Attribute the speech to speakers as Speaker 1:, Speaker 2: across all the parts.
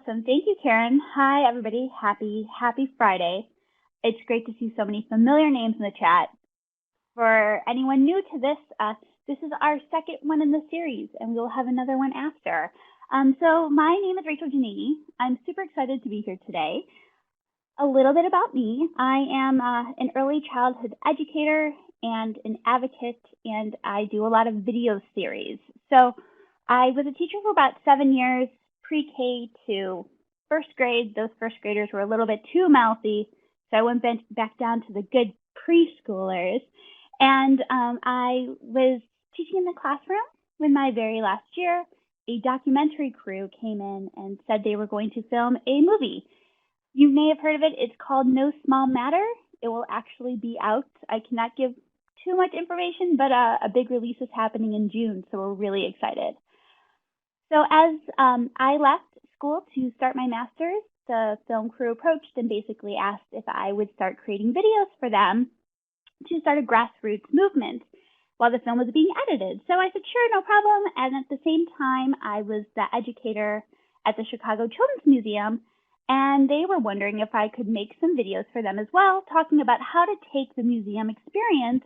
Speaker 1: Awesome. Thank you, Karen. Hi, everybody. Happy Friday. It's great to see so many familiar names in the chat. For anyone new to this is our second one in the series, and we'll have another one after. So my name is Rachel Giannini. I'm super excited to be here today. A little bit about me. I am an early childhood educator and an advocate, and I do a lot of video series. So I was a teacher for about 7 years, pre-K to first grade. Those first graders were a little bit too mouthy, so I went back down to the good preschoolers. And I was teaching in the classroom when my very last year, a documentary crew came in and said they were going to film a movie. You may have heard of it. It's called No Small Matter. It will actually be out. I cannot give too much information, but a big release is happening in June, so we're really excited. So as I left school to start my master's, the film crew approached and basically asked if I would start creating videos for them to start a grassroots movement while the film was being edited. So I said, sure, no problem. And at the same time, I was the educator at the Chicago Children's Museum, and they were wondering if I could make some videos for them as well, talking about how to take the museum experience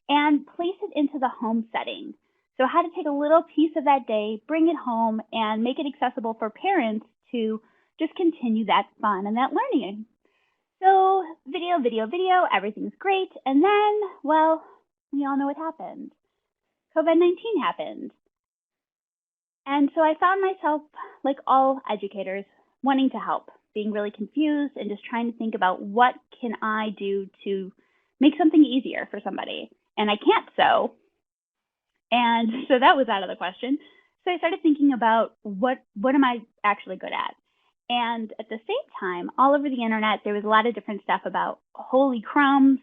Speaker 1: and place it into the home setting. So how to take a little piece of that day, bring it home, and make it accessible for parents to just continue that fun and that learning. So video, everything's great. And then, well, we all know what happened. COVID-19 happened. And so I found myself, like all educators, wanting to help, being really confused and just trying to think about what can I do to make something easier for somebody. And I can't sew. And so that was out of the question. So I started thinking about what am I actually good at? And at the same time, all over the internet, there was a lot of different stuff about holy crumbs,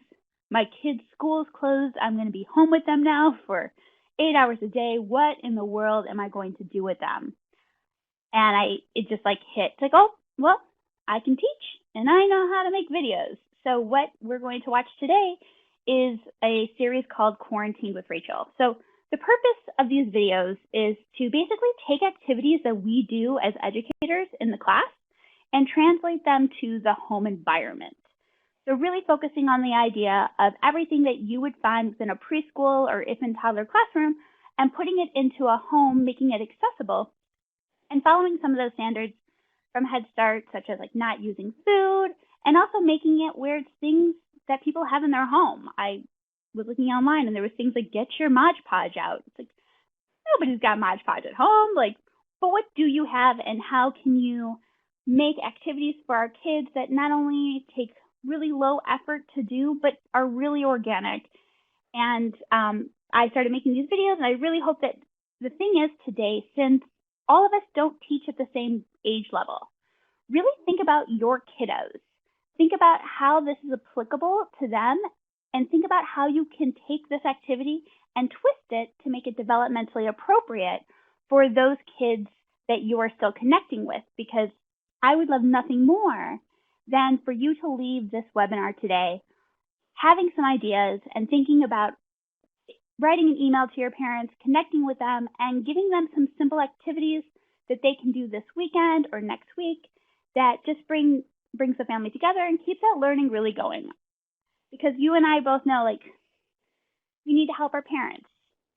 Speaker 1: my kids' school's closed, I'm going to be home with them now for 8 hours a day. What in the world am I going to do with them? And it just like hit, like, oh, well, I can teach and I know how to make videos. So what we're going to watch today is a series called Quarantined with Rachel. So the purpose of these videos is to basically take activities that we do as educators in the class and translate them to the home environment. So really focusing on the idea of everything that you would find within a preschool or infant toddler classroom and putting it into a home, making it accessible, and following some of those standards from Head Start, such as like not using food, and also making it where it's things that people have in their home. I was looking online and there was things like get your Mod Podge out. It's like, nobody's got Mod Podge at home. Like, but what do you have and how can you make activities for our kids that not only take really low effort to do, but are really organic? And I started making these videos, and I really hope that the thing is today, since all of us don't teach at the same age level, really think about your kiddos. Think about how this is applicable to them, and think about how you can take this activity and twist it to make it developmentally appropriate for those kids that you are still connecting with. Because I would love nothing more than for you to leave this webinar today having some ideas and thinking about writing an email to your parents, connecting with them, and giving them some simple activities that they can do this weekend or next week that just brings the family together and keeps that learning really going. Because you and I both know, like, we need to help our parents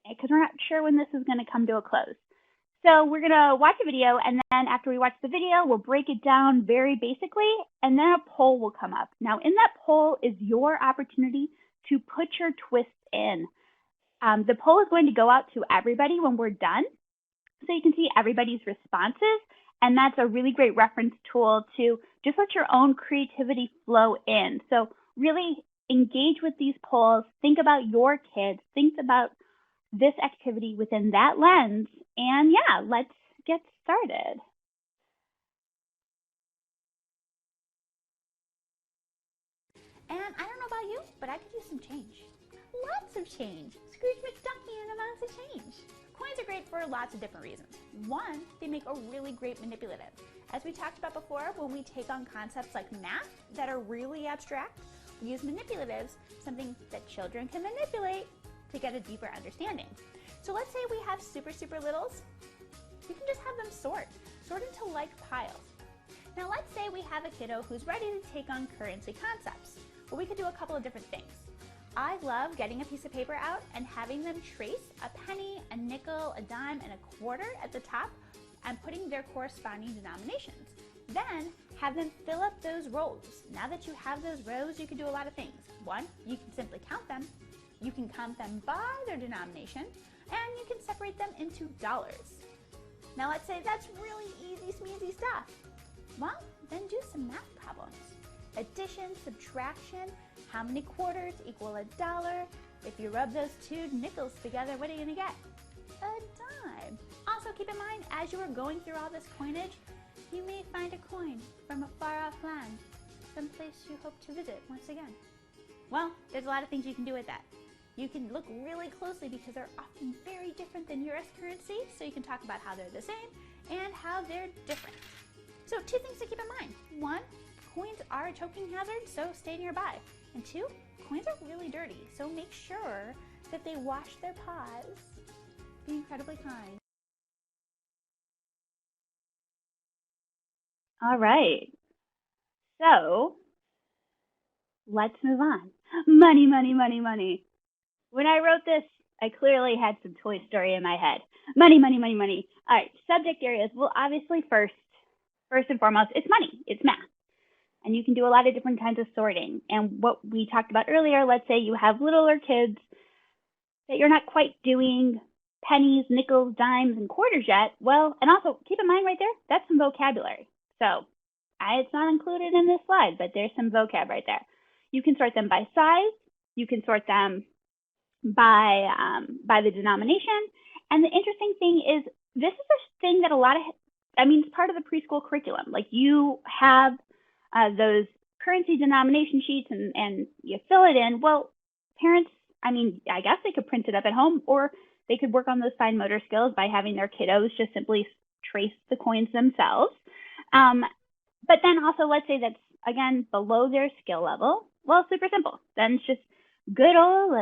Speaker 1: because we're not sure when this is going to come to a close. So we're going to watch a video, and then after we watch the video, we'll break it down very basically, and then a poll will come up. Now, in that poll is your opportunity to put your twist in. The poll is going to go out to everybody when we're done, so you can see everybody's responses, and that's a really great reference tool to just let your own creativity flow in. So really engage with these polls, think about your kids, think about this activity within that lens, and yeah, let's get started.
Speaker 2: And I don't know about you, but I could use some change. Lots of change. Scrooge McDucky and a mouse of change. Coins are great for lots of different reasons. One, they make a really great manipulative. As we talked about before, when we take on concepts like math that are really abstract, we use manipulatives, something that children can manipulate to get a deeper understanding. So let's say we have super littles. You can just have them sort into like piles. we have a kiddo who's ready to take on currency concepts. Well, we could do a couple of different things. I love getting a piece of paper out and having them trace a penny, a nickel, a dime, and a quarter at the top and putting their corresponding denominations. Then have them fill up those rows. Now that you have those rows, you can do a lot of things. One, you can simply count them. You can count them by their denomination, and you can separate them into dollars. Now let's say that's really easy, smeezy stuff. Well, then do some math problems. Addition, subtraction, how many quarters equal a dollar? If you rub those two nickels together, what are you gonna get? A dime. Also keep in mind, as you are going through all this coinage, you may find a coin from a far-off land, someplace you hope to visit once again. Well, there's a lot of things you can do with that. You can look really closely because they're often very different than US currency, so you can talk about how they're the same and how they're different. So 2 things to keep in mind. 1, coins are a choking hazard, so stay nearby. And 2, coins are really dirty, so make sure that they wash their paws. Be incredibly kind.
Speaker 1: All right. So let's move on. Money, money, money, money. When I wrote this, I clearly had some Toy Story in my head. Money, money, money, money. All right, subject areas. Well, obviously first and foremost, it's money. It's math. And you can do a lot of different kinds of sorting. And what we talked about earlier, let's say you have littler kids that you're not quite doing pennies, nickels, dimes, and quarters yet. Well, and also keep in mind right there, that's some vocabulary. So it's not included in this slide, but there's some vocab right there. You can sort them by size. You can sort them by the denomination. And the interesting thing is, this is a thing that it's part of the preschool curriculum. Like, you have those currency denomination sheets and you fill it in. Well, parents, I guess they could print it up at home, or they could work on those fine motor skills by having their kiddos just simply trace the coins themselves. But then also, let's say that's, again, below their skill level. Well, super simple. Then it's just good old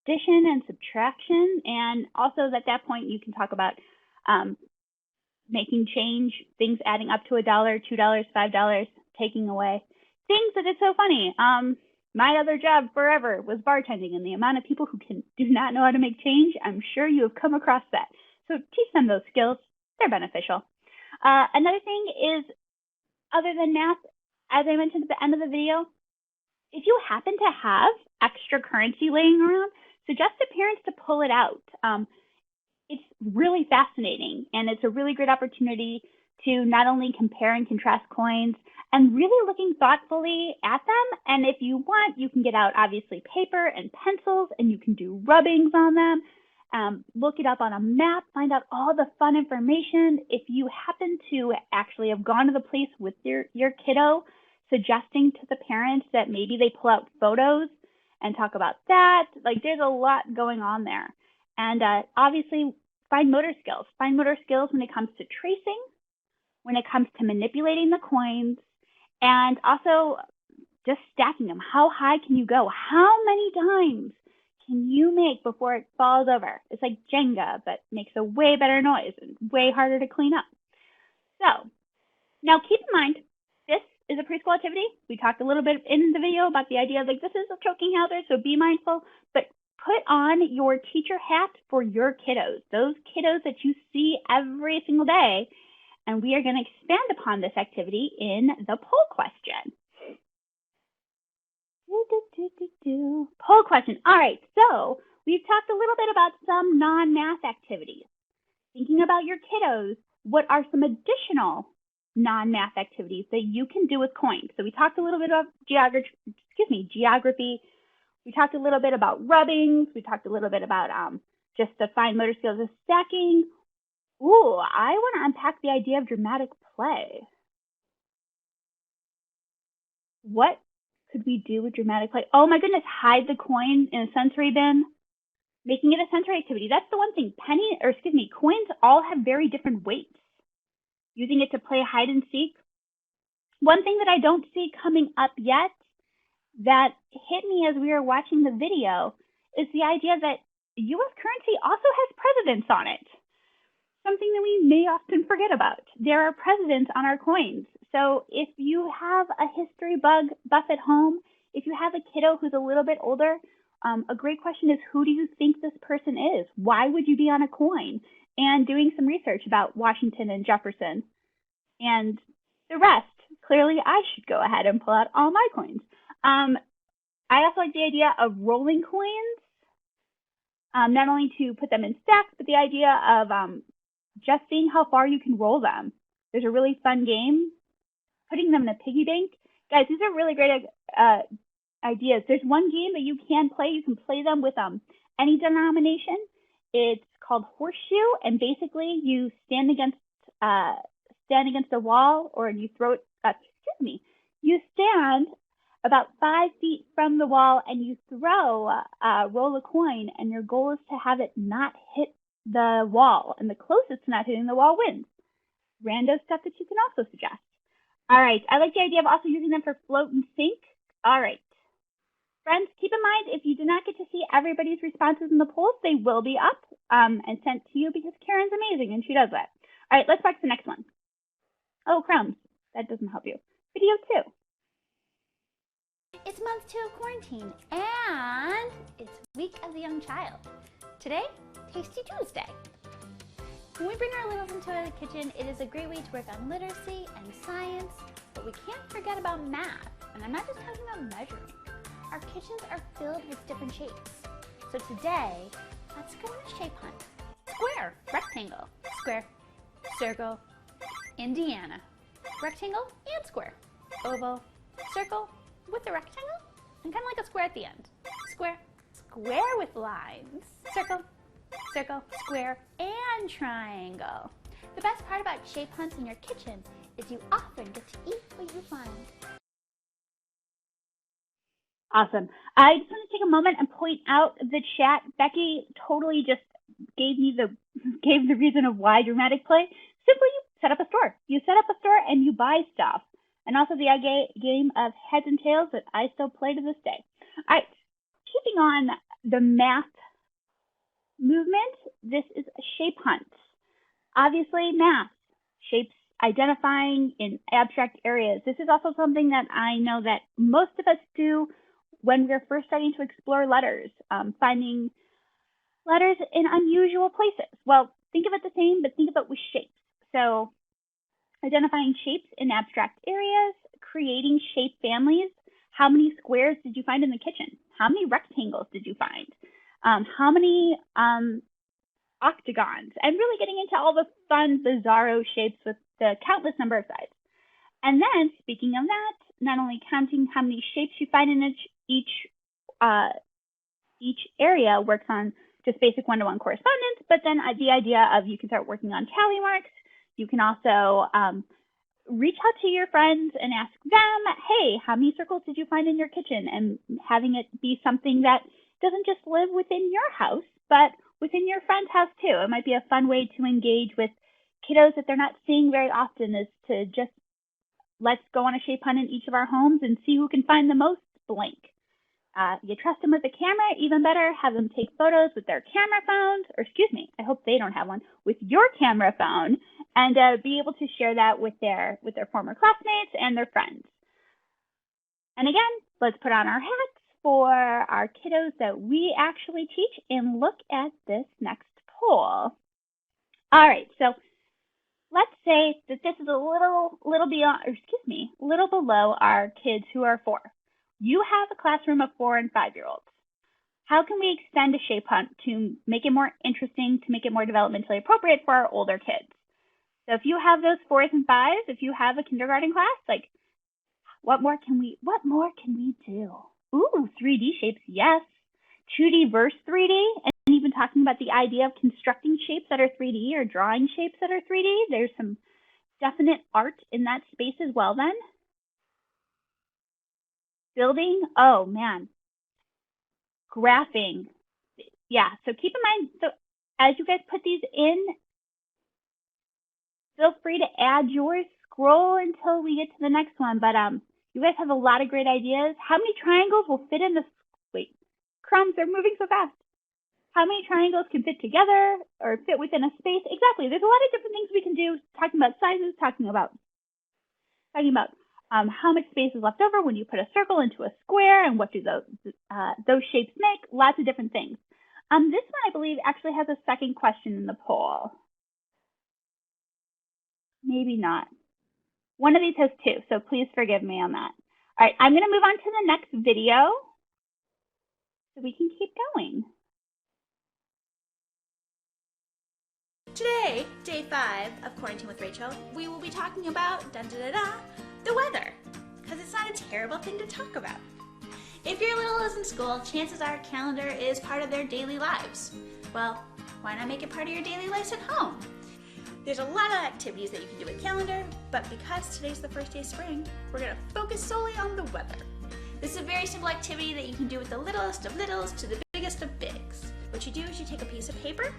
Speaker 1: addition and subtraction. And also at that point, you can talk about making change, things adding up to $1, $2, $5, taking away. Things that it's so funny. My other job forever was bartending, and the amount of people who do not know how to make change, I'm sure you have come across that. So teach them those skills. They're beneficial. Another thing is, other than math, as I mentioned at the end of the video, if you happen to have extra currency laying around, suggest to parents to pull it out. It's really fascinating, and it's a really great opportunity to not only compare and contrast coins and really looking thoughtfully at them. And if you want, you can get out, obviously, paper and pencils, and you can do rubbings on them. Look it up on a map, find out all the fun information. If you happen to actually have gone to the place with your kiddo, suggesting to the parents that maybe they pull out photos and talk about that. Like, there's a lot going on there. And obviously, fine motor skills. Fine motor skills when it comes to tracing, when it comes to manipulating the coins, and also just stacking them. How high can you go? How many dimes can you make before it falls over? It's like Jenga, but makes a way better noise and way harder to clean up. So now keep in mind, this is a preschool activity. We talked a little bit in the video about the idea of, like, this is a choking hazard, so be mindful, but put on your teacher hat for your kiddos, those kiddos that you see every single day. And we are going to expand upon this activity in the poll question. Poll question. All right, so we've talked a little bit about some non-math activities. Thinking about your kiddos, what are some additional non-math activities that you can do with coins? So we talked a little bit about geography. We talked a little bit about rubbings. We talked a little bit about just the fine motor skills of stacking. Ooh, I want to unpack the idea of dramatic play. What could we do with dramatic play? Oh my goodness, hide the coin in a sensory bin. Making it a sensory activity. That's the one thing. Coins all have very different weights. Using it to play hide and seek. One thing that I don't see coming up yet that hit me as we were watching the video is the idea that US currency also has presidents on it. Something that we may often forget about. There are presidents on our coins. So if you have a history buff at home, if you have a kiddo who's a little bit older, a great question is, who do you think this person is? Why would you be on a coin? And doing some research about Washington and Jefferson and the rest. Clearly, I should go ahead and pull out all my coins. I also like the idea of rolling coins, not only to put them in stacks, but the idea of just seeing how far you can roll them. There's a really fun game, putting them in a piggy bank. Guys, these are really great ideas. There's one game that you can play. You can play them with any denomination. It's called Horseshoe, and basically you stand against a wall, or you throw it. You stand about 5 feet from the wall, and you roll a coin, and your goal is to have it not hit the wall, and the closest to not hitting the wall wins. Rando stuff that you can also suggest. All right, I like the idea of also using them for float and sink. All right. Friends, keep in mind, if you did not get to see everybody's responses in the polls, they will be up and sent to you because Karen's amazing and she does that. All right, let's back to the next one. Oh, crumbs. That doesn't help you. Video 2.
Speaker 2: It's month 2 of quarantine, and it's week of the young child. Today, Tasty Tuesday. When we bring our littles into the kitchen, it is a great way to work on literacy and science, but we can't forget about math. And I'm not just talking about measuring. Our kitchens are filled with different shapes. So today, let's go on a shape hunt. Square, rectangle, square, circle, Indiana, rectangle and square, oval, circle with a rectangle, and kind of like a square at the end. Square, square with lines, circle, circle, square, and triangle. The best part about shape hunts in your kitchen is you often get to eat what you find.
Speaker 1: Awesome. I just want to take a moment and point out the chat. Becky totally just gave the reason of why dramatic play. Simply, you set up a store. You set up a store and you buy stuff. And also the game of heads and tails that I still play to this day. All right, keeping on the math movement, this is a shape hunt. Obviously, math, shapes, identifying in abstract areas. This is also something that I know that most of us do when we're first starting to explore letters, finding letters in unusual places. Well, think of it the same, but think of it with shapes. So identifying shapes in abstract areas, creating shape families. How many squares did you find in the kitchen? How many rectangles did you find? How many octagons? And really getting into all the fun, bizarro shapes with the countless number of sides. And then, speaking of that, not only counting how many shapes you find in each area works on just basic one-to-one correspondence, but then the idea of you can start working on tally marks. You can also reach out to your friends and ask them, hey, how many circles did you find in your kitchen? And having it be something that doesn't just live within your house, but within your friend's house too. It might be a fun way to engage with kiddos that they're not seeing very often, is to just let's go on a shape hunt in each of our homes and see who can find the most blank. You trust them with a camera, even better, have them take photos with their camera phones, or excuse me, I hope they don't have one, with your camera phone, and be able to share that with their former classmates and their friends. And again, let's put on our hats for our kiddos that we actually teach and look at this next poll. All right, so let's say that this is a little beyond, or excuse me, a little below our kids who are 4. You have a classroom of 4 and 5-year-olds. How can we extend a shape hunt to make it more interesting, to make it more developmentally appropriate for our older kids? So if you have those 4s and 5s, if you have a kindergarten class, like what more can we do? Ooh, 3D shapes, yes. 2D versus 3D, and even talking about the idea of constructing shapes that are 3D or drawing shapes that are 3D. There's some definite art in that space as well then. Building, oh man. Graphing, yeah, so keep in mind, so as you guys put these in, feel free to add yours, scroll until we get to the next one, but you guys have a lot of great ideas. How many triangles will fit in this, wait, crumbs, they're moving so fast. How many triangles can fit together or fit within a space? Exactly, there's a lot of different things we can do, talking about sizes, talking about talking about how much space is left over when you put a circle into a square and what do those shapes make, lots of different things. This one, I believe, actually has a second question in the poll. Maybe not. One of these has two, so please forgive me on that. All right, I'm going to move on to the next video so we can keep going.
Speaker 2: Today, day 5 of Quarantine with Rachel, we will be talking about the weather, because it's not a terrible thing to talk about. If your little is in school, chances are calendar is part of their daily lives. Well, why not make it part of your daily lives at home? There's a lot of activities that you can do with calendar, but because today's the first day of spring, we're going to focus solely on the weather. This is a very simple activity that you can do with the littlest of littles to the biggest of bigs. What you do is you take a piece of paper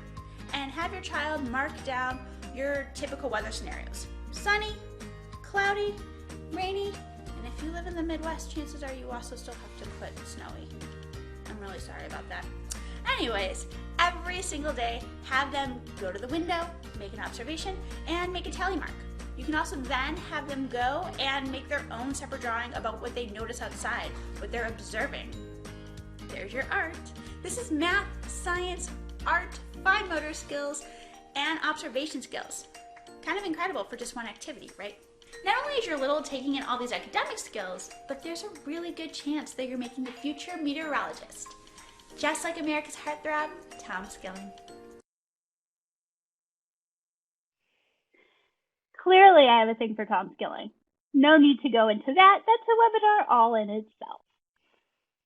Speaker 2: and have your child mark down your typical weather scenarios. Sunny, cloudy, rainy, and if you live in the Midwest, chances are you also still have to put snowy. I'm really sorry about that. Anyways, every single day, have them go to the window, make an observation, and make a tally mark. You can also then have them go and make their own separate drawing about what they notice outside, what they're observing. There's your art. This is math, science, art, fine motor skills, and observation skills. Kind of incredible for just one activity, right? Not only is your little taking in all these academic skills, but there's a really good chance that you're making the future meteorologist. Just like America's heartthrob, Tom Skilling.
Speaker 1: Clearly, I have a thing for Tom Skilling. No need to go into that. That's a webinar all in itself.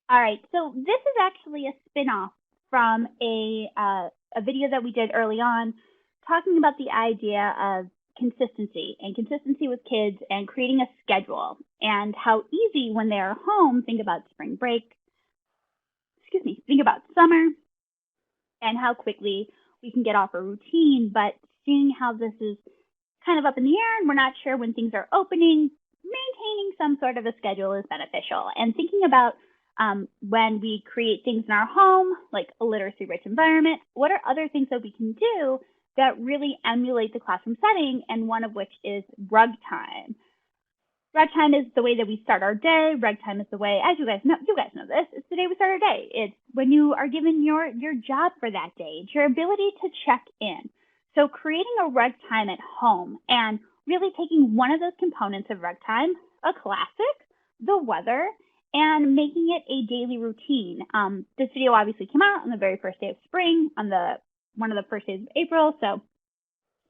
Speaker 1: All right, so this is actually a spin-off from a video that we did early on talking about the idea of consistency with kids and creating a schedule and how easy when they're home, think about spring break, think about summer and how quickly we can get off a routine, but seeing how this is kind of up in the air and we're not sure when things are opening, maintaining some sort of a schedule is beneficial. And thinking about when we create things in our home, like a literacy-rich environment, what are other things that we can do that really emulate the classroom setting, and one of which is rug time. Rug time is the way that we start our day. Rug time is the way, as you guys know this, it's the day we start our day. It's when you are given your job for that day. It's your ability to check in. So creating a rug time at home and really taking one of those components of rug time, a classic, the weather, and making it a daily routine. This video obviously came out on the very first day of spring, on one of the first days of April, so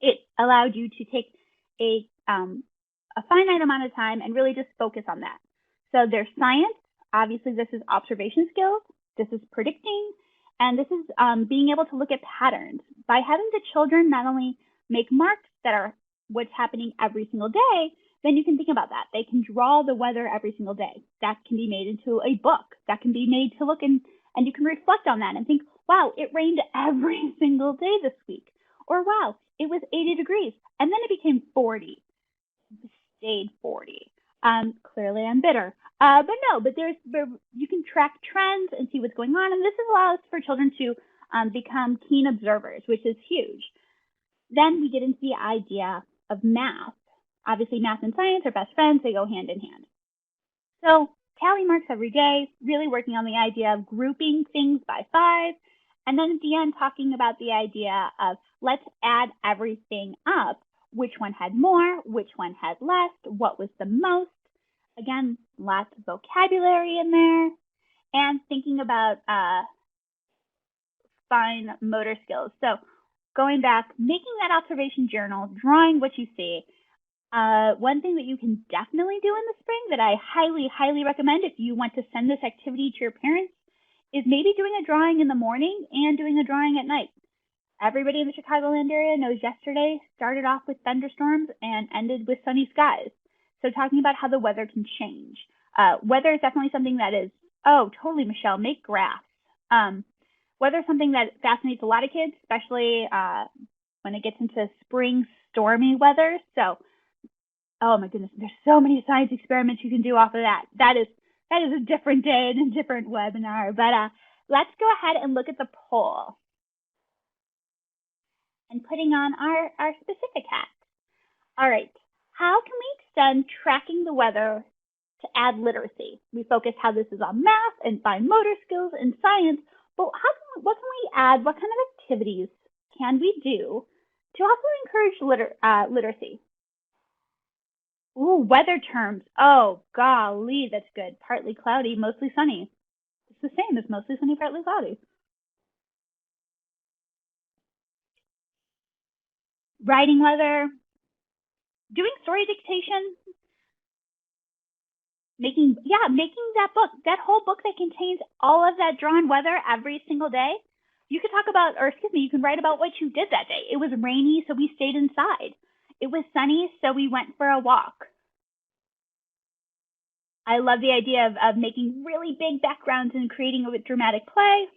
Speaker 1: it allowed you to take a finite amount of time and really just focus on that. So there's science. Obviously, this is observation skills. This is predicting. And this is being able to look at patterns. By having the children not only make marks that are what's happening every single day, then you can think about that. They can draw the weather every single day. That can be made into a book. That can be made to look and you can reflect on that and think, wow, it rained every single day this week. Or wow, it was 80 degrees and then it became 40. It stayed 40. Clearly I'm bitter. But you can track trends and see what's going on. And this allows for children to become keen observers, which is huge. Then we get into the idea of math. Obviously, math and science are best friends. They go hand in hand. So tally marks every day, really working on the idea of grouping things by 5. And then at the end, talking about the idea of let's add everything up. Which one had more? Which one had less? What was the most? Again, lots of vocabulary in there. And thinking about fine motor skills. So going back, making that observation journal, drawing what you see. One thing that you can definitely do in the spring that I highly, highly recommend if you want to send this activity to your parents is maybe doing a drawing in the morning and doing a drawing at night. Everybody in the Chicagoland area knows yesterday started off with thunderstorms and ended with sunny skies. So talking about how the weather can change. Weather is definitely something that is, oh, totally, Michelle, make graphs. Weather is something that fascinates a lot of kids, especially when it gets into spring stormy weather. So, oh my goodness, there's so many science experiments you can do off of that. That is a different day and a different webinar. But let's go ahead and look at the poll. And putting on our specific hats. All right, how can we extend tracking the weather to add literacy. We focus how this is on math and fine motor skills and science, but what can we add? What kind of activities can we do to also encourage literacy? Ooh, weather terms. Oh, golly, that's good. Partly cloudy, mostly sunny. It's the same as mostly sunny, partly cloudy. Writing weather, doing story dictation, making that book, that whole book that contains all of that drawn weather every single day. You could talk about, or excuse me, you can write about what you did that day. It was rainy, so we stayed inside. It was sunny, so we went for a walk. I love the idea of making really big backgrounds and creating a dramatic play.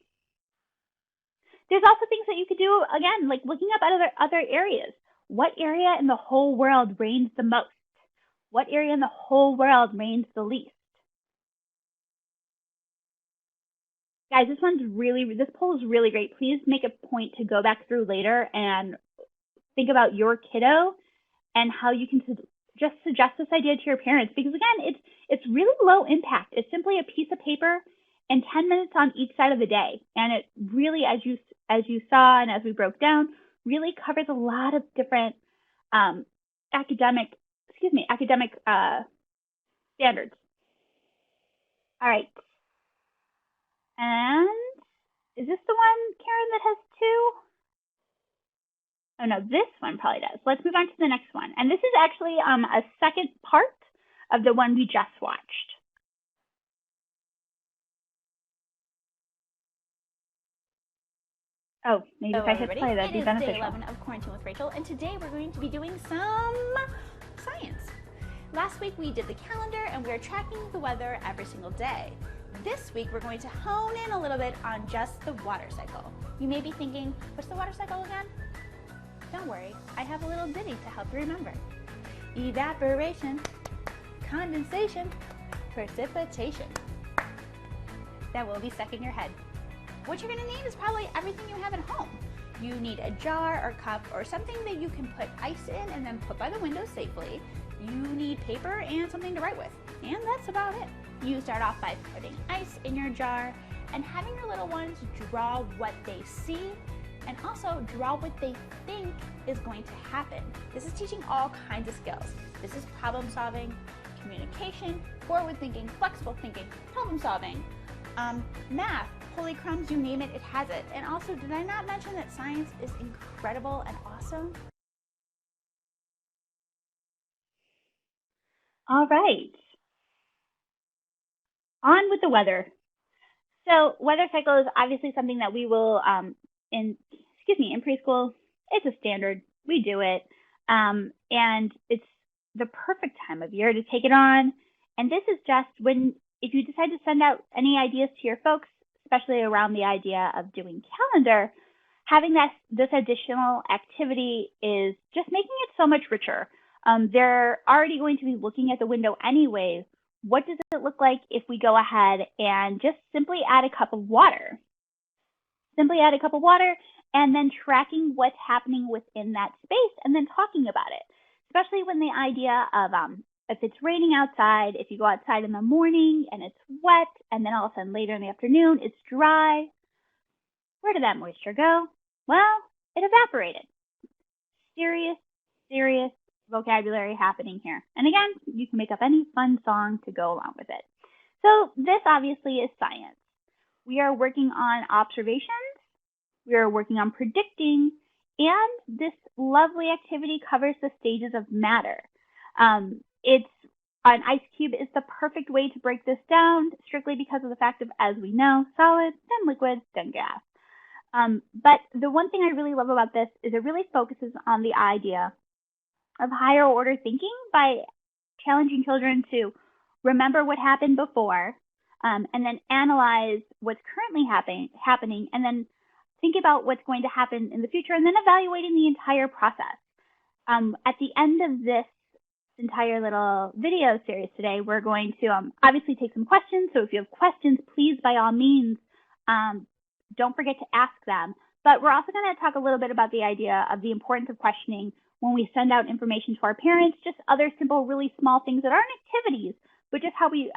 Speaker 1: There's also things that you could do, again, like looking up at other areas. What area in the whole world rains the most? What area in the whole world rains the least? Guys, this poll is really great. Please make a point to go back through later and think about your kiddo and how you can just suggest this idea to your parents, because again, it's really low impact. It's simply a piece of paper and 10 minutes on each side of the day. And it really, as you saw and as we broke down, really covers a lot of different academic standards. All right. And is this the one, Karen, that has two? Oh no, this one probably does. Let's move on to the next one. And this is actually a second part of the one we just watched. Oh, maybe if I hit play, that'd be beneficial.
Speaker 2: It is day 11 of Quarantine with Rachel, and today we're going to be doing some science. Last week we did the calendar, and we're tracking the weather every single day. This week we're going to hone in a little bit on just the water cycle. You may be thinking, what's the water cycle again? Don't worry, I have a little ditty to help you remember. Evaporation, condensation, precipitation. That will be stuck in your head. What you're gonna need is probably everything you have at home. You need a jar or cup or something that you can put ice in and then put by the window safely. You need paper and something to write with. And that's about it. You start off by putting ice in your jar and having your little ones draw what they see and also draw what they think is going to happen. This is teaching all kinds of skills. This is problem solving, communication, forward thinking, flexible thinking, problem solving, math, holy crumbs, you name it, it has it. And also, did I not mention that science is incredible and awesome?
Speaker 1: All right. On with the weather. So weather cycle is obviously something that we will, in preschool, it's a standard. We do it. And it's the perfect time of year to take it on. And this is just if you decide to send out any ideas to your folks, especially around the idea of doing calendar, having this additional activity is just making it so much richer. They're already going to be looking at the window anyways. What does it look like if we go ahead and just simply add a cup of water? Simply add a cup of water and then tracking what's happening within that space and then talking about it, especially when the idea of if it's raining outside, if you go outside in the morning and it's wet, and then all of a sudden later in the afternoon it's dry, where did that moisture go? Well, it evaporated. Serious vocabulary happening here. And again, you can make up any fun song to go along with it. So this obviously is science. We are working on observations, we are working on predicting, and this lovely activity covers the stages of matter. An ice cube is the perfect way to break this down, strictly because of the fact of, as we know, solid, then liquid, then gas. But the one thing I really love about this is it really focuses on the idea of higher order thinking by challenging children to remember what happened before, and then analyze what's currently happening, and then think about what's going to happen in the future, and then evaluating the entire process. At the end of this entire little video series today, we're going to obviously take some questions. So if you have questions, please, by all means, don't forget to ask them. But we're also going to talk a little bit about the idea of the importance of questioning when we send out information to our parents, just other simple, really small things that aren't activities, but just how we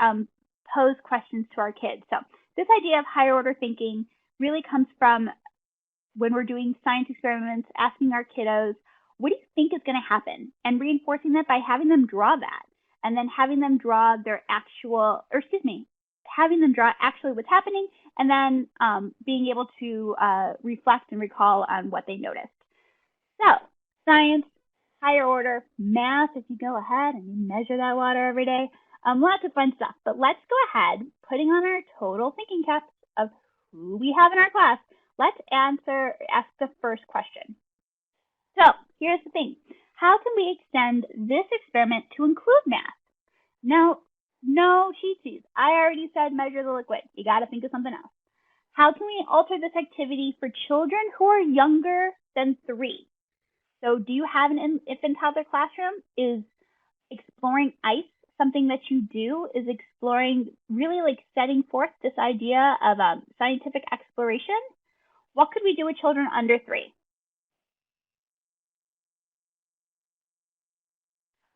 Speaker 1: pose questions to our kids. So this idea of higher order thinking really comes from when we're doing science experiments, asking our kiddos, what do you think is going to happen? And reinforcing that by having them draw that, and then having them draw having them draw actually what's happening, and then being able to reflect and recall on what they noticed. So science, higher order, math, if you go ahead and you measure that water every day, lots of fun stuff. But let's go ahead, putting on our total thinking caps of who we have in our class, let's ask the first question. So here's the thing. How can we extend this experiment to include math? No cheatsies. I already said measure the liquid. You got to think of something else. How can we alter this activity for children who are younger than 3? So do you have an infant toddler classroom? Is exploring ice something that you do? Is exploring really like setting forth this idea of scientific exploration? What could we do with children under 3?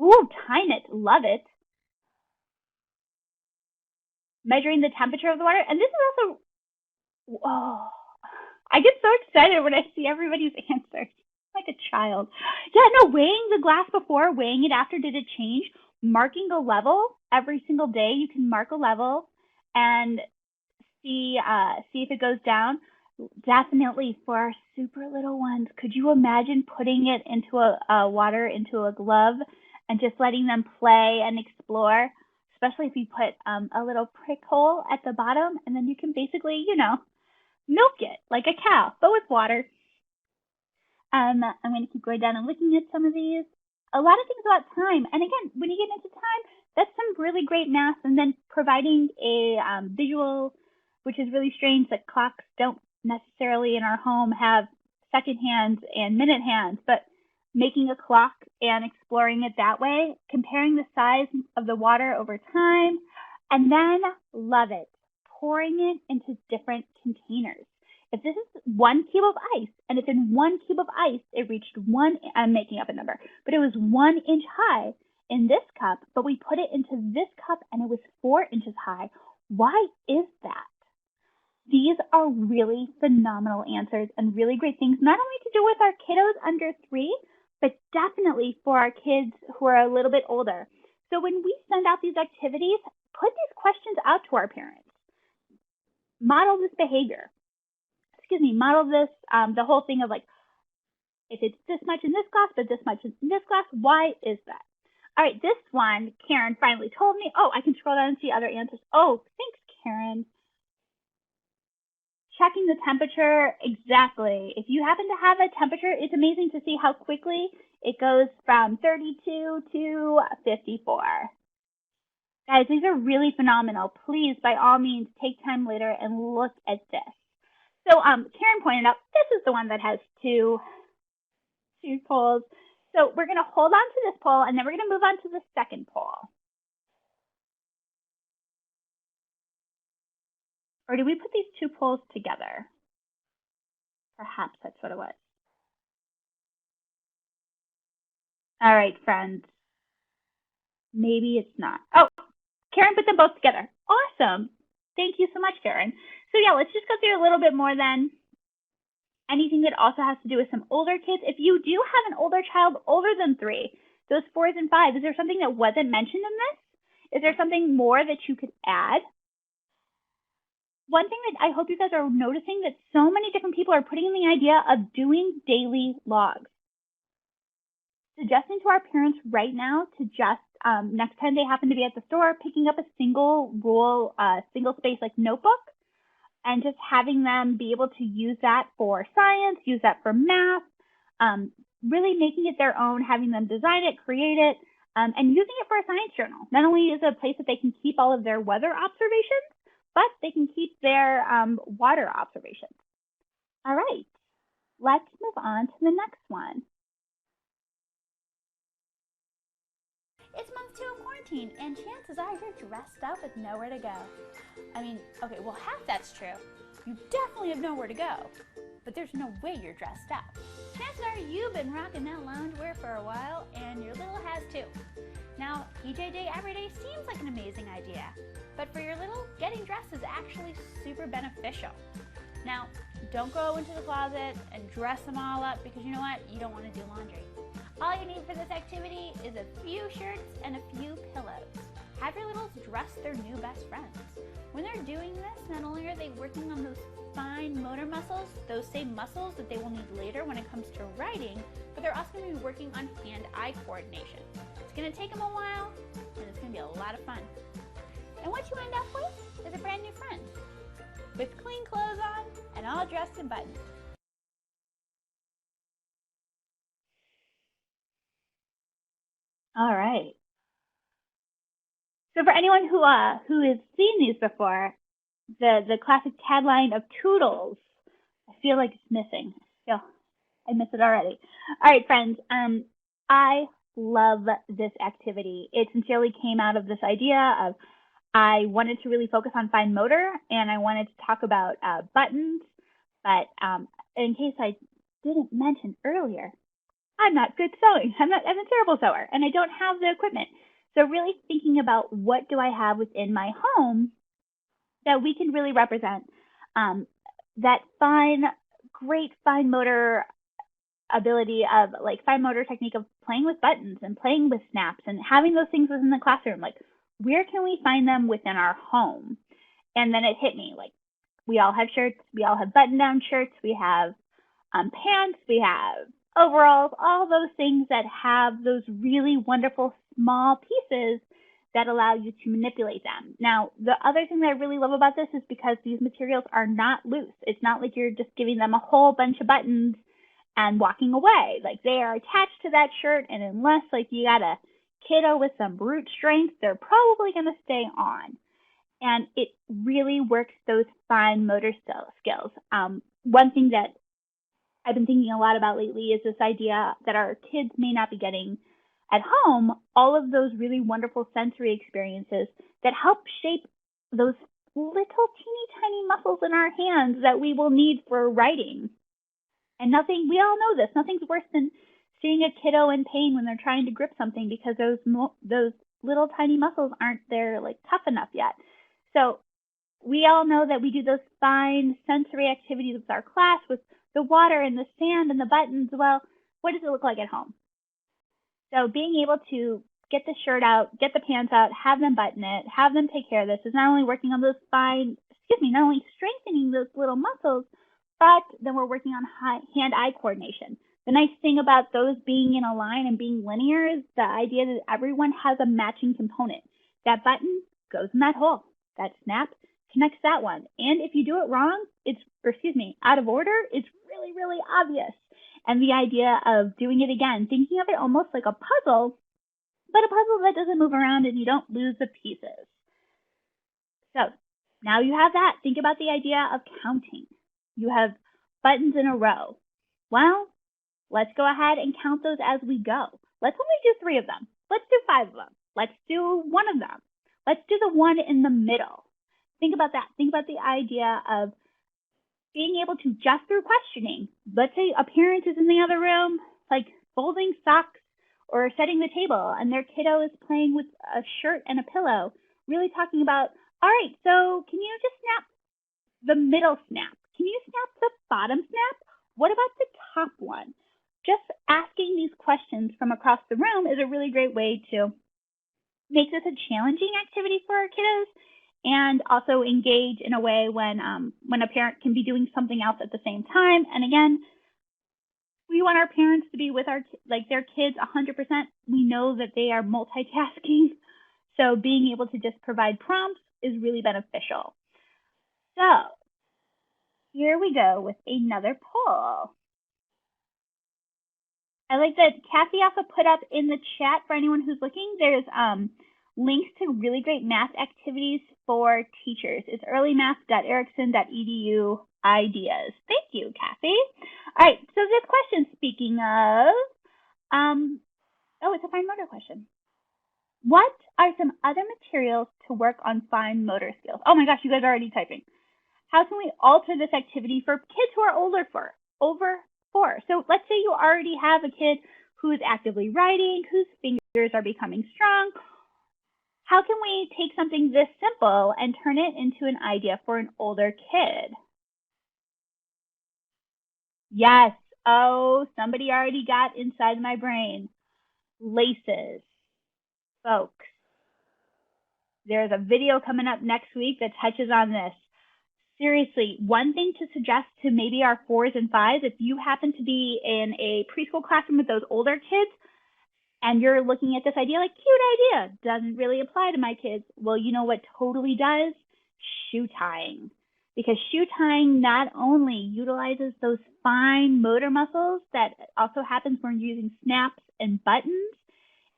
Speaker 1: Ooh, time it. Love it. Measuring the temperature of the water. And this is also, I get so excited when I see everybody's answers. Like a child. Yeah, no, weighing the glass before, weighing it after, did it change? Marking a level every single day. You can mark a level and see if it goes down. Definitely for our super little ones. Could you imagine putting it into water into a glove and just letting them play and explore? Especially if you put a little prick hole at the bottom, and then you can basically, milk it like a cow, but with water. I'm going to keep going down and looking at some of these. A lot of things about time. And again, when you get into time, that's some really great math. And then providing a visual, which is really strange that clocks don't necessarily in our home have second hands and minute hands, but making a clock and exploring it that way, comparing the size of the water over time, and then love it, pouring it into different containers. If this is 1 cube of ice, and if in 1 cube of ice it reached I'm making up a number, but it was 1 inch high in this cup, but we put it into this cup and it was 4 inches high, why is that? These are really phenomenal answers and really great things, not only to do with our kiddos under 3, but definitely for our kids who are a little bit older. So when we send out these activities, put these questions out to our parents. Model this behavior. Model this, the whole thing of like, if it's this much in this class, but this much in this class, why is that? All right, this one, Karen finally told me. Oh, I can scroll down and see other answers. Oh, thanks, Karen. Checking the temperature, exactly. If you happen to have a temperature, it's amazing to see how quickly it goes from 32 to 54. Guys, these are really phenomenal. Please, by all means, take time later and look at this. So Karen pointed out, this is the one that has two polls. So we're going to hold on to this poll, and then we're going to move on to the second poll. Or did we put these 2 polls together? Perhaps that's what it was. All right, friends. Maybe it's not. Oh, Karen put them both together. Awesome. Thank you so much, Karen. So yeah, let's just go through a little bit more then. Anything that also has to do with some older kids. If you do have an older child older than 3, those 4s and 5s, is there something that wasn't mentioned in this? Is there something more that you could add? One thing that I hope you guys are noticing that so many different people are putting in the idea of doing daily logs. Suggesting to our parents right now to just, next time they happen to be at the store, picking up a single rule, single space like notebook, and just having them be able to use that for science, use that for math, really making it their own, having them design it, create it, and using it for a science journal. Not only is it a place that they can keep all of their weather observations, but they can keep their water observations. All right, let's move on to the next one.
Speaker 2: It's month 2 of quarantine, and chances are you're dressed up with nowhere to go. I mean, okay, well, half that's true. You definitely have nowhere to go, but there's no way you're dressed up. chances are you've been rocking that loungewear for a while, and your little has too. Now, EJJ Everyday seems like an amazing idea, but for your little, getting dressed is actually super beneficial. Now, don't go into the closet and dress them all up because you know what? You don't want to do laundry. All you need for this activity is a few shirts and a few pillows. Have your littles dress their new best friends. When they're doing this, not only are they working on those fine motor muscles, those same muscles that they will need later when it comes to writing, but they're also going to be working on hand-eye coordination. It's going to take them a while, and it's going to be a lot of fun. And what you end up with is a brand new friend with clean clothes on and all dressed in buttons.
Speaker 1: All right. So for anyone who has seen these before, the classic tagline of Toodles, I feel like it's missing. I miss it already. All right, friends. I love this activity. It sincerely came out of this idea of I wanted to really focus on fine motor, and I wanted to talk about buttons. But in case I didn't mention earlier, I'm not good sewing. I'm a terrible sewer, and I don't have the equipment. So really thinking about what do I have within my home that we can really represent that great fine motor ability of like fine motor technique of playing with buttons and playing with snaps and having those things within the classroom. Like, where can we find them within our home? And then it hit me, like, we all have shirts, we all have button-down shirts, we have pants, we have overalls, all those things that have those really wonderful small pieces that allow you to manipulate them. Now, the other thing that I really love about this is because these materials are not loose. It's not like you're just giving them a whole bunch of buttons and walking away. Like, they are attached to that shirt, and unless like you got a kiddo with some brute strength, they're probably going to stay on. And it really works those fine motor skills. One thing that I've been thinking a lot about lately is this idea that our kids may not be getting at home, all of those really wonderful sensory experiences that help shape those little teeny tiny muscles in our hands that we will need for writing. And we all know this, nothing's worse than seeing a kiddo in pain when they're trying to grip something because those little tiny muscles aren't there like tough enough yet. So we all know that we do those fine sensory activities with our class, with the water and the sand and the buttons. Well, what does it look like at home? So being able to get the shirt out, get the pants out, have them button it, have them take care of this is not only working on those not only strengthening those little muscles, but then we're working on hand-eye coordination. The nice thing about those being in a line and being linear is the idea that everyone has a matching component. That button goes in that hole. That snap connects that one. And if you do it wrong, out of order, it's really, really obvious. And the idea of doing it again, thinking of it almost like a puzzle, but a puzzle that doesn't move around and you don't lose the pieces. So now you have that. Think about the idea of counting. You have buttons in a row. Well, let's go ahead and count those as we go. Let's only do 3 of them. Let's do 5 of them. Let's do 1 of them. Let's do the one in the middle. Think about that. Think about the idea of being able to, just through questioning, let's say a parent is in the other room, like folding socks or setting the table, and their kiddo is playing with a shirt and a pillow, really talking about, all right, so can you just snap the middle snap? Can you snap the bottom snap? What about the top one? Just asking these questions from across the room is a really great way to make this a challenging activity for our kiddos and also engage in a way when a parent can be doing something else at the same time. And again, we want our parents to be with their kids 100%. We know that they are multitasking. So being able to just provide prompts is really beneficial. So here we go with another poll. I like that Kathy also put up in the chat for anyone who's looking, there's links to really great math activities for teachers. It's earlymath.erickson.edu ideas. Thank you, Kathy. All right, so this question, speaking of, it's a fine motor question. What are some other materials to work on fine motor skills? Oh my gosh, you guys are already typing. How can we alter this activity for kids who are older 4. So let's say you already have a kid who's actively writing, whose fingers are becoming strong. How can we take something this simple and turn it into an idea for an older kid? Yes. Oh, somebody already got inside my brain. Laces. Folks, there's a video coming up next week that touches on this. Seriously, one thing to suggest to maybe our 4s and 5s, if you happen to be in a preschool classroom with those older kids and you're looking at this idea like, cute idea, doesn't really apply to my kids. Well, you know what totally does? Shoe tying. Because shoe tying not only utilizes those fine motor muscles that also happens when you're using snaps and buttons,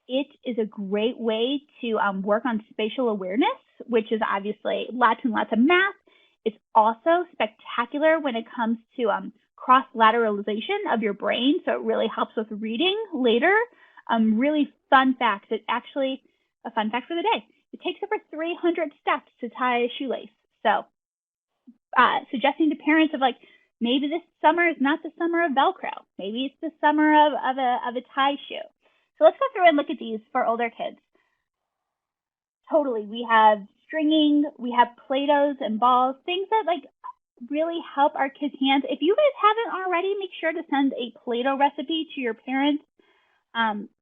Speaker 1: it is a great way to work on spatial awareness, which is obviously lots and lots of math. It's also spectacular when it comes to cross-lateralization of your brain, so it really helps with reading later. Really fun fact. It's actually a fun fact for the day. It takes over 300 steps to tie a shoelace. So suggesting to parents of like, maybe this summer is not the summer of Velcro. Maybe it's the summer of a tie shoe. So let's go through and look at these for older kids. Totally, we have stringing, we have Play-Dohs and balls, things that like really help our kids' hands. If you guys haven't already, make sure to send a Play-Doh recipe to your parents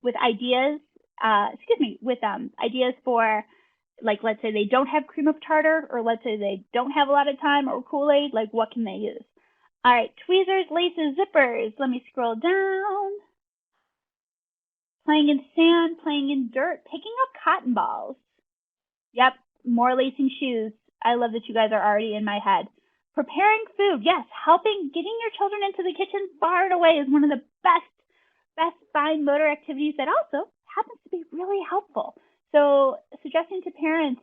Speaker 1: with ideas, ideas for, like, let's say they don't have cream of tartar, or let's say they don't have a lot of time, or Kool-Aid, like what can they use? All right, tweezers, laces, zippers. Let me scroll down. Playing in sand, playing in dirt, picking up cotton balls. Yep, more lacing shoes. I love that you guys are already in my head. Preparing food, yes, getting your children into the kitchen far and away is one of the best fine motor activities that also happens to be really helpful. So suggesting to parents,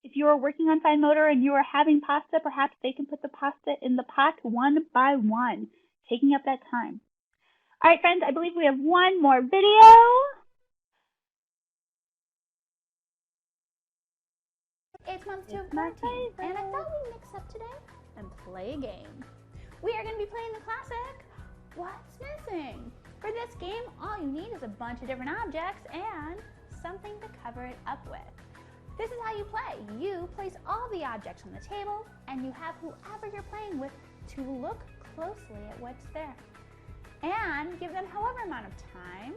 Speaker 1: if you are working on fine motor and you are having pasta, perhaps they can put the pasta in the pot one by one, taking up that time. All right, friends, I believe we have one more video.
Speaker 2: It's month 2 of quarantine, and I thought we'd mix up today and play a game. We are going to be playing the classic, What's Missing? For this game, all you need is a bunch of different objects and something to cover it up with. This is how you play. You place all the objects on the table, and you have whoever you're playing with to look closely at what's there. And give them however amount of time.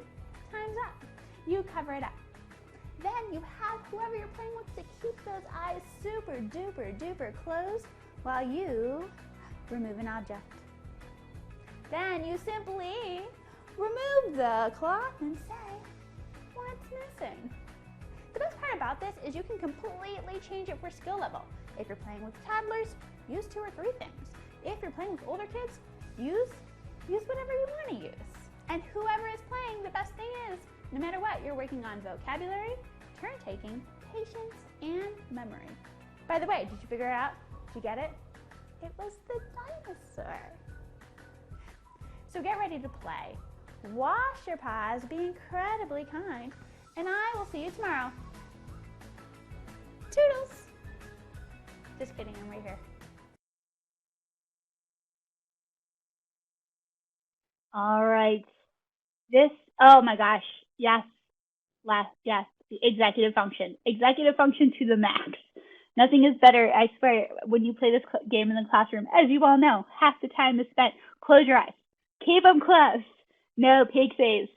Speaker 2: Time's up. You cover it up. Then you have whoever you're playing with to keep those eyes super duper duper closed while you remove an object. Then you simply remove the cloth and say, what's missing? The best part about this is you can completely change it for skill level. If you're playing with toddlers, use 2 or 3 things. If you're playing with older kids, use whatever you want to use. And whoever is playing, the best thing is, no matter what, you're working on vocabulary, turn taking, patience, and memory. By the way, did you figure it out? Did you get it? It was the dinosaur. So get ready to play. Wash your paws, be incredibly kind, and I will see you tomorrow. Toodles! Just kidding, I'm right here.
Speaker 1: All right. Oh my gosh, yes, the executive function to the max. Nothing is better, I swear, when you play this game in the classroom. As you all know, half the time is spent, close your eyes, keep them closed, no pig face.